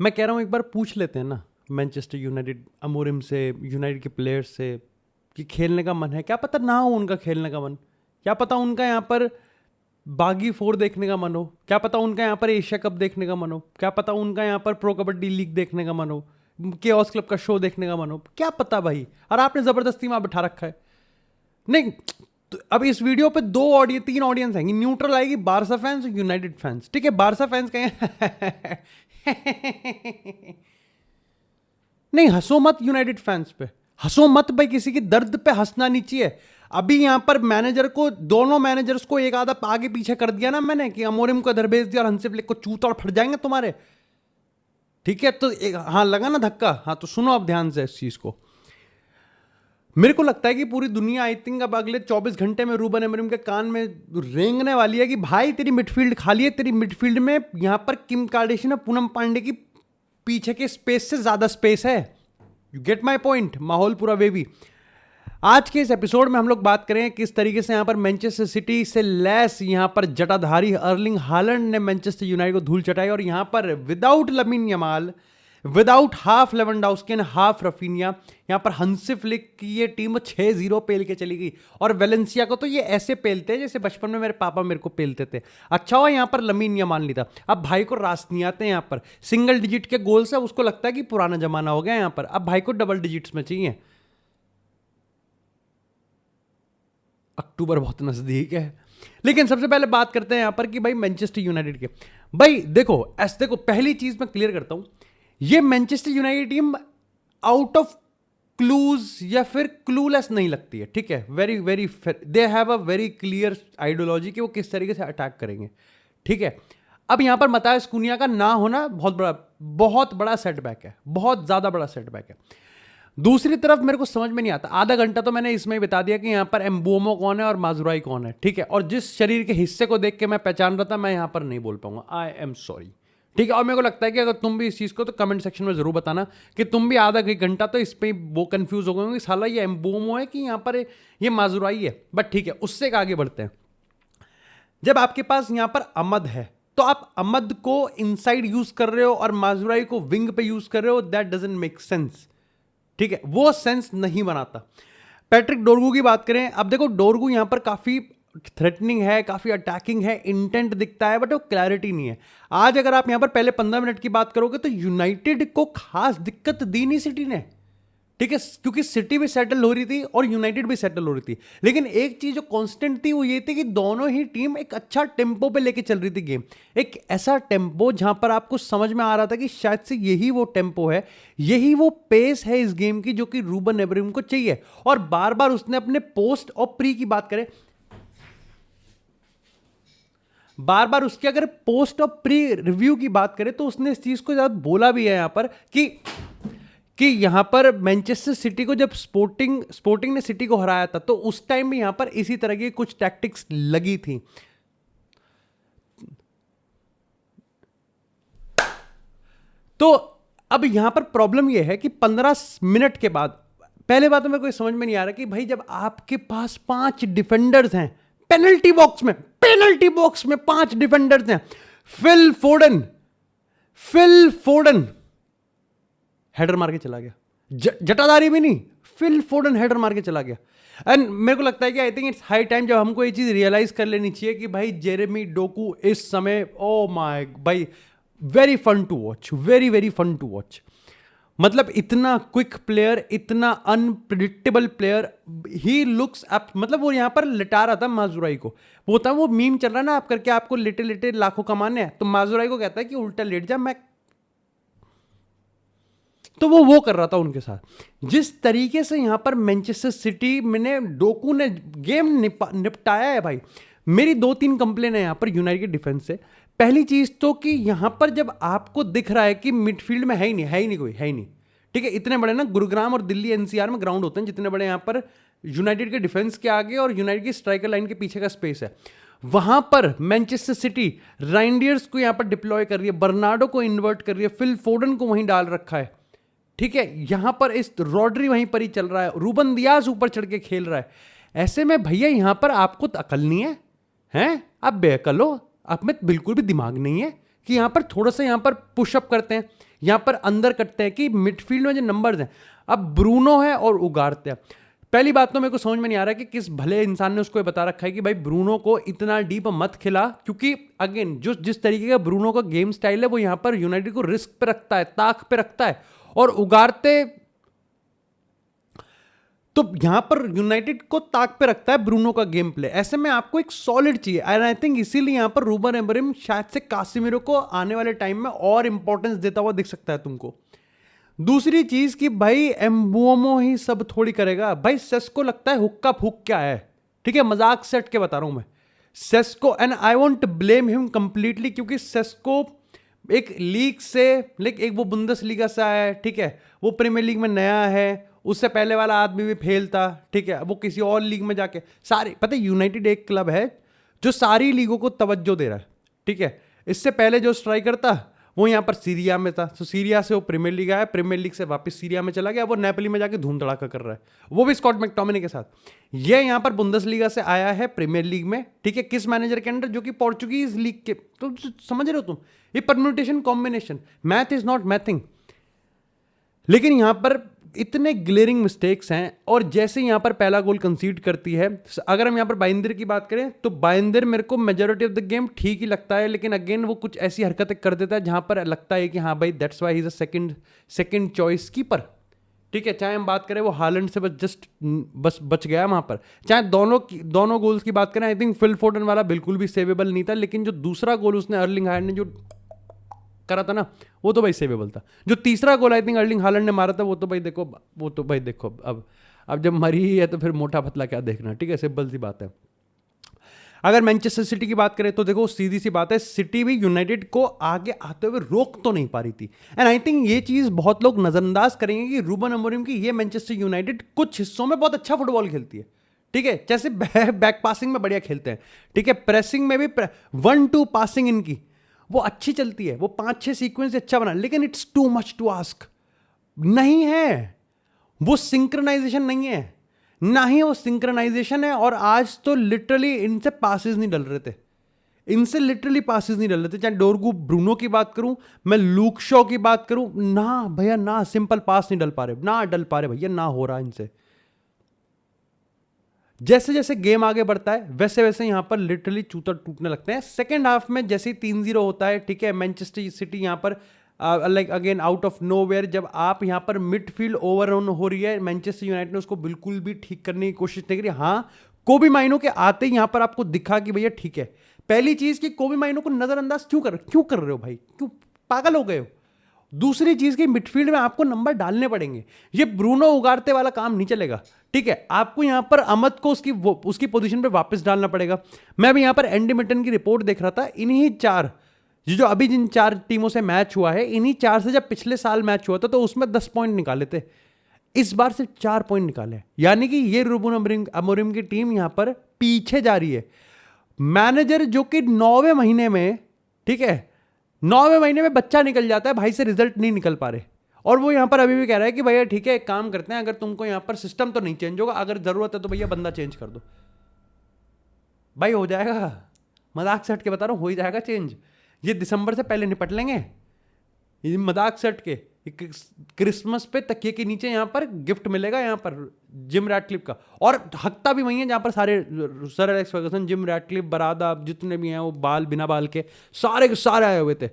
मैं कह रहा हूँ एक बार पूछ लेते हैं ना मैनचेस्टर यूनाइटेड अमोरिम से, यूनाइटेड के प्लेयर्स से कि खेलने का मन है। क्या पता ना हो उनका खेलने का मन, क्या पता उनका यहाँ पर बागी 4 देखने का मन हो, क्या पता उनका यहाँ पर एशिया कप देखने का मन हो, क्या पता उनका यहाँ पर प्रो कबड्डी लीग देखने का मन हो, केओस क्लब का शो देखने का मन हो, क्या पता भाई। और आपने जबरदस्ती वहां बिठा रखा है। नहीं तो अब इस वीडियो पे 3 ऑडियंस आएंगी, न्यूट्रल आएगी, बारसा फैंस और यूनाइटेड फैंस। ठीक है, बारसा फैंस कहेंगे नहीं हंसो मत, यूनाइटेड फैंस पे हंसो मत भाई, किसी की दर्द पे हंसना नहीं चाहिए। अभी यहां पर मैनेजर को, दोनों मैनेजर्स को एक आधा आगे पीछे कर दिया ना मैंने कि अमोरिम को इधर भेज दिया और हंसी फ्लिक को चूत और फट जाएंगे तुम्हारे। ठीक है, तो हाँ लगा ना धक्का। हाँ तो सुनो अब ध्यान से इस चीज को। मेरे को लगता है कि पूरी दुनिया आई थिंक अब अगले 24 घंटे में रूबन अमोरिम के कान में रेंगने वाली है कि भाई तेरी मिडफील्ड खाली है, तेरी मिडफील्ड में यहां पर किम कार्डेशियन और पूनम पांडे की पीछे के स्पेस से ज्यादा स्पेस है। यू गेट माई पॉइंट, माहौल पूरा वेवी। आज के इस एपिसोड में हम लोग बात करें किस तरीके से यहां पर मैनचेस्टर सिटी से लैस यहां पर जटाधारी अर्लिंग हालैंड ने मैनचेस्टर यूनाइटेड को धूल चटाई, और यहां पर without lamin Yamal, without half Lewandowski and half Raphinha, यहां पर हंसी फ्लिक की ये टीम 6-0 पेल के चली गई। और वेलेंसिया को तो ये ऐसे पेलते हैं जैसे बचपन में मेरे पापा मेरे को पेलते थे। अच्छा हुआ यहां पर लमीन यमाल नहीं था। अब भाई को रास नहीं आते यहां पर, सिंगल डिजिट के गोल से उसको लगता है कि पुराना जमाना हो गया यहां पर, अब भाई को डबल डिजिट्स में चाहिए। अक्टूबर बहुत नजदीक है। लेकिन सबसे पहले बात करते हैं यहां पर कि भाई मैनचेस्टर यूनाइटेड के। भाई देखो देखो, पहली चीज मैं क्लियर करता हूं, ये Manchester United team out of clues या फिर क्लूलेस नहीं लगती है। ठीक है, very very they have a very clear ideology कि वो किस तरीके से अटैक करेंगे। ठीक है, अब यहां पर मतायस कुनिया का ना होना बहुत बड़ा सेटबैक है, बहुत ज्यादा बड़ा सेटबैक है। दूसरी तरफ मेरे को समझ में नहीं आता, आधा घंटा तो मैंने इसमें ही बता दिया कि यहां पर एम्बोमो कौन है और माजुराई कौन है। ठीक है, और जिस शरीर के हिस्से को देख के मैं पहचान रहा था, मैं यहां पर नहीं बोल पाऊंगा, आई एम सॉरी। ठीक है, और मेरे को लगता है कि अगर तुम भी इस चीज को, तो कमेंट सेक्शन में जरूर बताना कि तुम भी आधा घंटा तो इस पे वो कंफ्यूज हो गए कि साला ये एम्बोमो है कि यहां पर ये माजुराई है। बट ठीक है, उससे आगे बढ़ते हैं। जब आपके पास यहां पर अमद है तो आप अमद को इनसाइड यूज कर रहे हो और माजुराई को विंग पे यूज कर रहे हो, दैट डजंट मेक सेंस। ठीक है, वो सेंस नहीं बनाता। पैट्रिक डोरगू की बात करें, अब देखो डोरगू यहां पर काफी थ्रेटनिंग है, काफी अटैकिंग है, इंटेंट दिखता है, बट वो क्लैरिटी नहीं है। आज अगर आप यहां पर पहले 15 मिनट की बात करोगे तो यूनाइटेड को खास दिक्कत दी नहीं सिटी ने। ठीक है, क्योंकि सिटी भी सेटल हो रही थी और यूनाइटेड भी सेटल हो रही थी। लेकिन एक चीज जो कांस्टेंट थी वो ये थी कि दोनों ही टीम एक अच्छा टेम्पो पे लेके चल रही थी गेम, एक ऐसा टेम्पो जहां पर आपको समझ में आ रहा था कि शायद से यही वो टेम्पो है, यही वो पेस है इस गेम की जो कि रूबन अमोरिम को चाहिए। और बार बार उसने अपने पोस्ट और प्री की बात करें, बार बार उसके अगर पोस्ट और प्री रिव्यू की बात करें तो उसने इस चीज को ज्यादा बोला भी है यहां पर कि यहां पर मैनचेस्टर सिटी को जब स्पोर्टिंग ने सिटी को हराया था तो उस टाइम भी यहां पर इसी तरह की कुछ टैक्टिक्स लगी थी। तो अब यहां पर प्रॉब्लम यह है कि 15 मिनट के बाद, पहले बात तो मेरे को समझ में नहीं आ रहा कि भाई जब आपके पास 5 डिफेंडर्स हैं पेनल्टी बॉक्स में 5 डिफेंडर्स हैं, फिल फोर्डन हेडर मार के चला गया, जटाधारी भी नहीं, फिल फोर्डन हेडर मार के चला गया। एंड मेरे को लगता है कि I think it's high time जब हमको ये चीज रियलाइज कर लेनी चाहिए कि भाई जेरेमी डोकू इस समय, ओ माय भाई, very fun to watch, very very fun to watch. मतलब इतना क्विक प्लेयर, इतना unpredictable player, he looks up, मतलब वो यहां पर लिटा रहा था माजुराई को। वो था वो मीम चल रहा है ना, आप करके आपको लेटे लेटे लाखों कमाने हैं, तो माजुराई को कहता है कि उल्टा लेट जा, मैं तो वो कर रहा था उनके साथ। जिस तरीके से यहां पर मैनचेस्टर सिटी में डोकू ने गेम निपटाया है भाई, मेरी 2-3 कंप्लेन है यहां पर यूनाइटेड डिफेंस से। पहली चीज तो कि यहां पर जब आपको दिख रहा है कि मिडफील्ड में है ही नहीं। ठीक है, इतने बड़े ना गुरुग्राम और दिल्ली एनसीआर में ग्राउंड होते हैं जितने बड़े यहां पर यूनाइटेड के डिफेंस के आगे और यूनाइटेड की स्ट्राइकर लाइन के पीछे का स्पेस है। वहां पर मैनचेस्टर सिटी राइंडियर्स को यहां पर डिप्लॉय कर रही है, बर्नार्डो को इन्वर्ट कर रही है, फिल फोर्डन को वहीं डाल रखा है। ठीक है, यहां पर इस रॉड्री वहीं पर ही चल रहा है, रूबन दियाज ऊपर चढ़ के खेल रहा है। ऐसे में भैया यहां पर आपको अकल नहीं है, हैं? आप बेअकल हो, आप में बिल्कुल भी दिमाग नहीं है कि यहां पर थोड़ा सा यहां पर पुशअप करते हैं, यहां पर अंदर कटते हैं कि मिडफील्ड में जो नंबर्स हैं, अब ब्रूनो है और उगारते हैं। पहली बात तो मेरे को समझ में नहीं आ रहा कि किस भले इंसान ने उसको ये बता रखा है कि भाई ब्रूनो को इतना डीप मत खिला, क्योंकि अगेन जो जिस तरीके का ब्रूनो का गेम स्टाइल है वो यहां पर यूनाइटेड को रिस्क पे रखता है, ताक पे रखता है, और उगारते तो यहां पर यूनाइटेड को ताक पे रखता है ब्रूनो का गेम प्ले। ऐसे में आपको एक सॉलिड चाहिए, एंड आई थिंक इसीलिए यहां पर रूबन अमोरिम शायद से कासिमिरो को आने वाले टाइम में और इंपॉर्टेंस देता हुआ दिख सकता है तुमको। दूसरी चीज कि भाई एम्बुमो ही सब थोड़ी करेगा भाई, सेस्को लगता है हुक्का फूक क्या है, ठीक है, मजाक सेट के बता रहा हूं मैं Sesko, and I want blame him completely, क्योंकि सेस्को एक लीग से एक वो बुंदेसलीगा से आया है, ठीक है, वो प्रीमियर लीग में नया है, उससे पहले वाला आदमी भी फेल था, ठीक है, वो किसी और लीग में जाके सारे, पता है यूनाइटेड एक क्लब है जो सारी लीगों को तवज्जो दे रहा है, ठीक है। इससे पहले जो स्ट्राइकर था वो यहाँ पर सीरिया में था, तो सीरिया से वो प्रीमियर लीग आया, प्रीमियर लीग से वापस सीरिया में चला गया, वो नेपोली में जाके धूम धड़ाका कर रहा है, वो भी स्कॉट मैकटोमिनी के साथ। ये यहाँ पर बुंदेसलीगा से आया है प्रीमियर लीग में, ठीक है, किस मैनेजर के अंडर, जो कि पोर्चुगीज लीग के, तो समझ रहे हो तुम, ये permutation combination, math is not mathing. लेकिन यहां पर इतने ग्लेरिंग मिस्टेक्स हैं, और जैसे यहां पर पहला गोल कंसीड करती है, अगर हम यहां पर बाइंदर की बात करें तो बाइंदर मेरे को मेजॉरिटी ऑफ द गेम ठीक ही लगता है, लेकिन अगेन वो कुछ ऐसी हरकतें कर देता है जहां पर लगता है कि हाँ भाई that's why he is a second choice keeper, ठीक है। चाहे हम बात करें वो हालैंड से बस बच गया वहां पर, चाहे दोनों गोल्स की बात करें, आई थिंक फिल फोर्डन वाला बिल्कुल भी सेवेबल नहीं था, लेकिन जो दूसरा गोल उसने अर्लिंग हालैंड ने जो करा था ना, वो तो भाई सेवेबल था। जो तीसरा गोल आई थिंक अर्लिंग हालैंड ने मारा था, वो तो भाई देखो अब जब मरी ही है तो फिर मोटा पतला क्या देखना, ठीक है, सिंपल सी बात है। अगर मैनचेस्टर सिटी की बात करें तो देखो सीधी सी बात है, सिटी भी यूनाइटेड को आगे आते हुए रोक तो नहीं पा रही थी, एंड आई थिंक ये चीज बहुत लोग नजरअंदाज करेंगे कि रूबन अमोरिम की ये मैनचेस्टर यूनाइटेड कुछ हिस्सों में बहुत अच्छा फुटबॉल खेलती है, ठीक है, जैसे बैक पासिंग में बढ़िया खेलते हैं, ठीक है, प्रेसिंग में भी 1-2 पासिंग इनकी वो अच्छी चलती है, वो 5-6 सीक्वेंस अच्छा बना, लेकिन it's too much to ask, नहीं है वो सिंक्रोनाइजेशन, नहीं है ना ही वो सिंक्रोनाइजेशन है। और आज तो लिटरली इनसे पासेस नहीं डल रहे थे, इनसे लिटरली पासेस नहीं डल रहे थे, चाहे डोरगू ब्रूनो की बात करूं, मैं लूक शॉ की बात करूं, ना भैया ना सिंपल पास नहीं डल पा रहे भैया, ना हो रहा इनसे। जैसे जैसे गेम आगे बढ़ता है वैसे वैसे यहां पर लिटरली चूतर टूटने लगते हैं। सेकेंड हाफ में जैसे ही 3-0 होता है, ठीक है, मैनचेस्टर सिटी यहां पर like again out of nowhere, जब आप यहां पर मिडफील्ड ओवररन हो रही है, मैनचेस्टर यूनाइटेड ने उसको बिल्कुल भी ठीक करने की कोशिश नहीं करी। हाँ, कोबी माइनो के आते ही यहां पर आपको दिखा कि भैया ठीक है, पहली चीज कि कोबी माइनो को नजरअंदाज क्यों कर रहे हो भाई, क्यों पागल हो गए हो। दूसरी चीज की मिडफील्ड में आपको नंबर डालने पड़ेंगे, ये ब्रूनो उगारते वाला काम नहीं चलेगा, ठीक है, आपको यहां पर अमद को उसकी पोजीशन पे वापस डालना पड़ेगा। मैं अभी यहां पर एंडी मिटन की रिपोर्ट देख रहा था, इन्हीं 4 जो अभी जिन 4 टीमों से मैच हुआ है, इन्हीं 4 से जब पिछले साल मैच हुआ था तो उसमें 10 पॉइंट निकाले थे, इस बार सिर्फ 4 पॉइंट निकाले, यानी कि ये रूबन अमोरिम की टीम यहां पर पीछे जा रही है। मैनेजर जो कि 9वें महीने में, ठीक है, 9वें महीने में बच्चा निकल जाता है, भाई से रिजल्ट नहीं निकल पा रहे, और वो यहां पर अभी भी कह रहा है कि भैया ठीक है, एक काम करते हैं, अगर तुमको यहां पर सिस्टम तो नहीं चेंज होगा, अगर जरूरत है तो भैया बंदा चेंज कर दो। भाई हो जाएगा, मजाक से हट के बता रहा हूं, हो ही जाएगा चेंज, ये दिसंबर से पहले निपट लेंगे, ये मजाक से हट के। क्रिसमस पे तकिए के नीचे यहां पर गिफ्ट मिलेगा यहां पर जिम रैटक्लिफ का, और हकता भी वही है जहां पर सारे sir Alex Ferguson, Jim Ratcliffe, Berrada, जितने भी हैं वो बिना बाल के सारे के सारे आए हुए थे।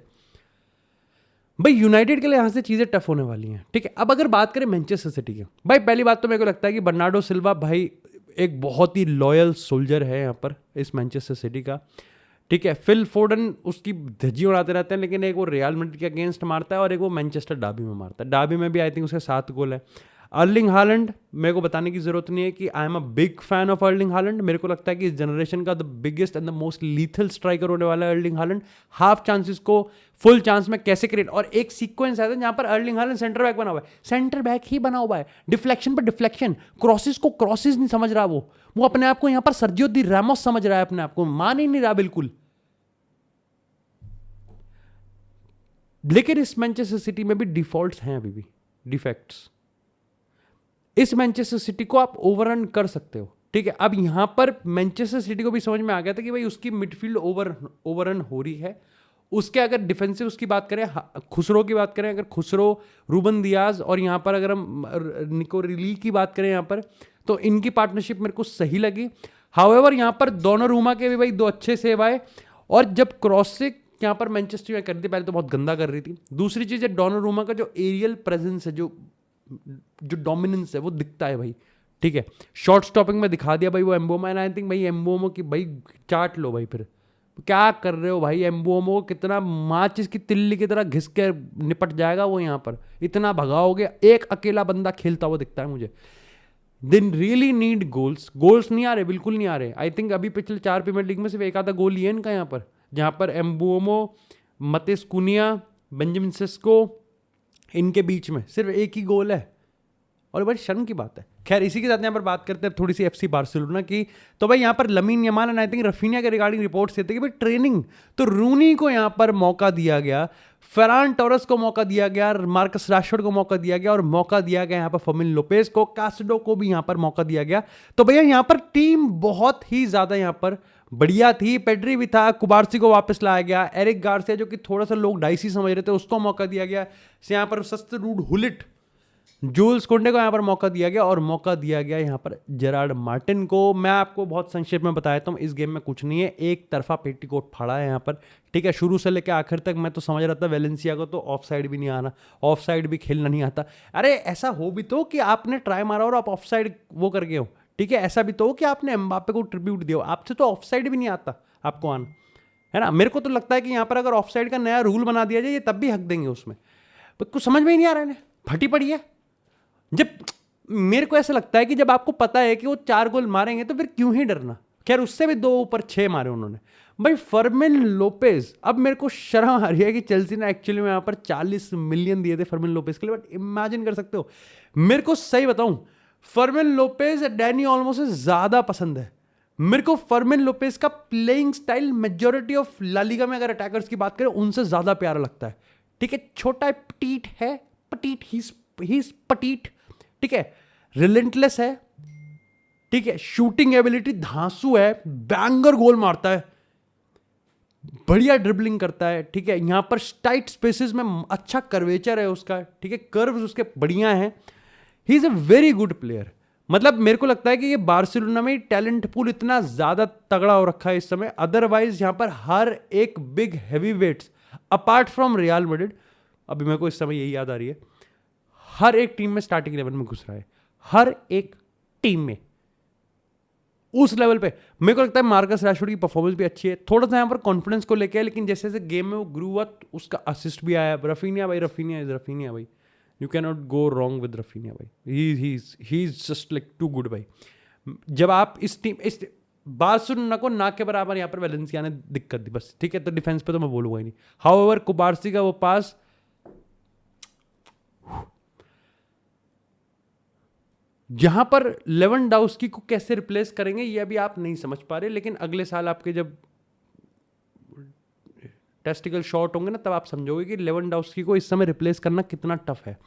भाई यूनाइटेड के लिए यहां से चीजें टफ होने वाली हैं, ठीक है। अब अगर बात करें मैनचेस्टर सिटी की, भाई पहली बात तो मेरे को लगता है कि बर्नार्डो सिल्वा भाई एक बहुत ही लॉयल सोल्जर है यहां पर इस मैनचेस्टर सिटी का, ठीक है। फिल फोर्डन उसकी धज्जी उड़ाते रहते हैं, लेकिन एक वो रियल मैड्रिड के अगेंस्ट मारता है और एक वो मैनचेस्टर डार्बी में मारता है। डार्बी में भी आई थिंक उसके 7 गोल है। अर्लिंग हालैंड, मेरे को बताने की जरूरत नहीं है कि I am a big fan of Erling Haaland. मेरे को लगता है कि इस जनरेशन का the biggest and the most lethal striker होने वाला है अर्लिंग हालैंड। हाफ चांसेस को फुल चांस में कैसे क्रिएट, और एक सीक्वेंस है जहां पर अर्लिंग हालैंड सेंटर बैक बना हुआ है, सेंटर बैक ही बना हुआ है, डिफ्लेक्शन पर डिफ्लेक्शन, क्रॉसेस को क्रॉसेस नहीं समझ रहा, वो अपने आप को यहां पर सर्जियो दी रामोस समझ रहा है, अपने आप को मान ही नहीं रहा बिल्कुल। लेकिन इस मैनचेस्टर सिटी में भी डिफॉल्ट्स हैं, अभी भी डिफेक्ट्स। इस मैनचेस्टर सिटी को आप ओवररन कर सकते हो, ठीक है। अब यहां पर मैनचेस्टर सिटी को भी समझ में आ गया था कि भाई उसकी मिडफील्ड ओवररन हो रही है, उसके अगर डिफेंसिव उसकी बात करें, खुसरो की बात करें, अगर खुसरो, रूबन दियाज और यहाँ पर अगर हम निको रिली की बात करें यहाँ पर, तो इनकी पार्टनरशिप मेरे को सही लगी। हाउएवर यहाँ पर दोनों रूमा के भी भाई 2 अच्छे सेव आए, और जब क्रॉस से यहाँ पर मैनचेस्टर में कर रही थी, पहले तो बहुत गंदा कर रही थी। दूसरी चीज़ है डोनारूमा का जो एरियल प्रेजेंस है, जो डोमिनेंस है वो दिखता है भाई, ठीक है। शॉर्ट स्टॉपिंग में दिखा दिया भाई वो एम्बोमा, एंड आई थिंक भाई एम्बोमो की भाई चाट लो भाई, फिर क्या कर रहे हो भाई। एम्बोमो कितना माचिस की तिल्ली की तरह घिस के निपट जाएगा वो, यहाँ पर इतना भगाओगे, एक अकेला बंदा खेलता हुआ दिखता है मुझे। दिन रियली नीड गोल्स नहीं आ रहे, बिल्कुल नहीं आ रहे। आई थिंक अभी पिछले 4 प्रीमियर लीग में सिर्फ एक आधा गोल ही है इनका यहाँ पर, जहाँ पर एम्बोमो, मतेस कुनिया, बेंजामिन सेस्को, इनके बीच में सिर्फ एक ही गोल है, और बड़ी शर्म की बात है। खैर इसी के साथ यहाँ पर बात करते हैं थोड़ी सी एफसी बार्सिलोना की। तो भाई यहाँ पर lamin Yamal and I think Raphinha के रिगार्डिंग रिपोर्ट्स देते कि भाई ट्रेनिंग तो रूनी को यहाँ पर मौका दिया गया, फेरान टोरेस को मौका दिया गया, मार्कस राशफोर्ड को मौका दिया गया, और मौका दिया गया यहाँ पर फर्मिन लोपेज को, कास्टो को भी यहाँ पर मौका दिया गया। तो भैया यहाँ पर टीम बहुत ही ज्यादा यहाँ पर बढ़िया थी। पेड्री भी था, कुबार्सी को वापस लाया गया, एरिक गार्सिया जो कि थोड़ा सा लोग डाइसी समझ रहे थे उसको मौका दिया गया, यहाँ पर सस्तरूड हुलिट, जूल्स कोंडे को यहाँ पर मौका दिया गया, और मौका दिया गया यहाँ पर जेरार्ड मार्टिन को। मैं आपको बहुत संक्षेप में बताया था, इस गेम में कुछ नहीं है, एक तरफा पेटीकोट फाड़ा है यहाँ पर, ठीक है। शुरू से लेकर आखिर तक मैं तो समझ रहा था वेलेंसिया को तो ऑफ साइड भी नहीं आना, ऑफ साइड भी खेलना नहीं आता। अरे ऐसा हो भी तो कि आपने ट्राई मारा और आप ऑफ साइड वो कर गए हो, ठीक है। ऐसा भी तो हो कि आपने एम्बापे को ट्रिब्यूट दिया, आपसे तो ऑफ साइड भी नहीं आता आपको आना, है ना। मेरे को तो लगता है कि यहाँ पर अगर ऑफ साइड का नया रूल बना दिया जाए, ये तब भी हक देंगे उसमें, कुछ समझ में ही नहीं आ रहा है, फटी पड़ी है। जब मेरे को ऐसा लगता है कि जब आपको पता है कि वो 4 गोल मारेंगे तो फिर क्यों ही डरना। खैर उससे भी 2 ऊपर 6 मारे उन्होंने भाई। फर्मिन लोपेज, अब मेरे को शर्म आ रही है कि चेल्सी ने एक्चुअली में यहाँ पर 40 मिलियन दिए थे फर्मिन लोपेज के लिए, बट इमेजिन कर सकते हो, मेरे को सही बताऊं, फर्मिन लोपेज डैनी ऑल्मो से ज्यादा पसंद है मेरे को। फर्मिन लोपेज का playing style majority of La Liga में अगर अटैकर्स की बात करें उनसे ज्यादा प्यारा लगता है, ठीक है। छोटा है, पटीट है, पटीट ही पटीट, ठीक है, रिलेंटलेस है, ठीक है, शूटिंग एबिलिटी धांसू है, बैंगर गोल मारता है, बढ़िया ड्रिबलिंग करता है, ठीक है। यहां पर टाइट स्पेसेस में अच्छा कर्वेचर है उसका, ठीक है, कर्व्स उसके बढ़िया हैं। He is a very good player. मतलब मेरे को लगता है कि ये बार्सिलोना में टैलेंट पूल इतना ज्यादा तगड़ा हो रखा है इस समय, अदरवाइज यहां पर हर एक big heavy weights apart from Real Madrid, अभी मेरे को इस समय यही याद आ रही है, हर एक टीम में स्टार्टिंग 11 में घुस रहा है, हर एक टीम में उस लेवल पे। मेरे को लगता है मार्कस रैशफोर्ड की परफॉर्मेंस भी अच्छी है, थोड़ा सा यहाँ पर कॉन्फिडेंस को लेके, लेकिन जैसे जैसे गेम में वो ग्रू हुआ उसका असिस्ट भी आया। रफीनिया भाई, रफीनिया भाई, you can not go wrong with Raphinha भाई, he is just like too good भाई। जब आप इस बार्सिलोना को ना के बराबर यहाँ पर वेलेंसिया ने दिक्कत दी बस, ठीक है। तो डिफेंस पे तो मैं बोलूंगा ही नहीं। हाउएवर कुबार्सी का वो पास, यहां पर लेवेंडोव्स्की को कैसे रिप्लेस करेंगे ये अभी आप नहीं समझ पा रहे, लेकिन अगले साल आपके जब टेस्टिकल शॉट होंगे ना, तब आप समझोगे कि लेवेंडोव्स्की को इस समय रिप्लेस करना कितना टफ है।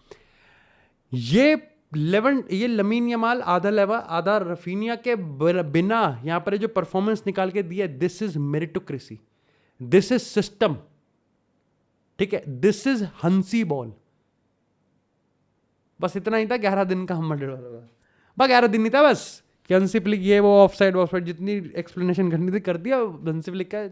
ये लमीन यमाल आधा रफीनिया के बिना यहां पर जो परफॉर्मेंस निकाल के दिया, this is meritocracy, this is system, ठीक है, दिस इज हंसी बॉल। बस इतना ही था, 11 दिन का हम मर्डर वाला, बस 11 दिन नहीं था बस, कि हंसी फ्लिक ये वो ऑफ साइड जितनी एक्सप्लेनेशन करनी थी कर दिया, हंसी फ्लिक का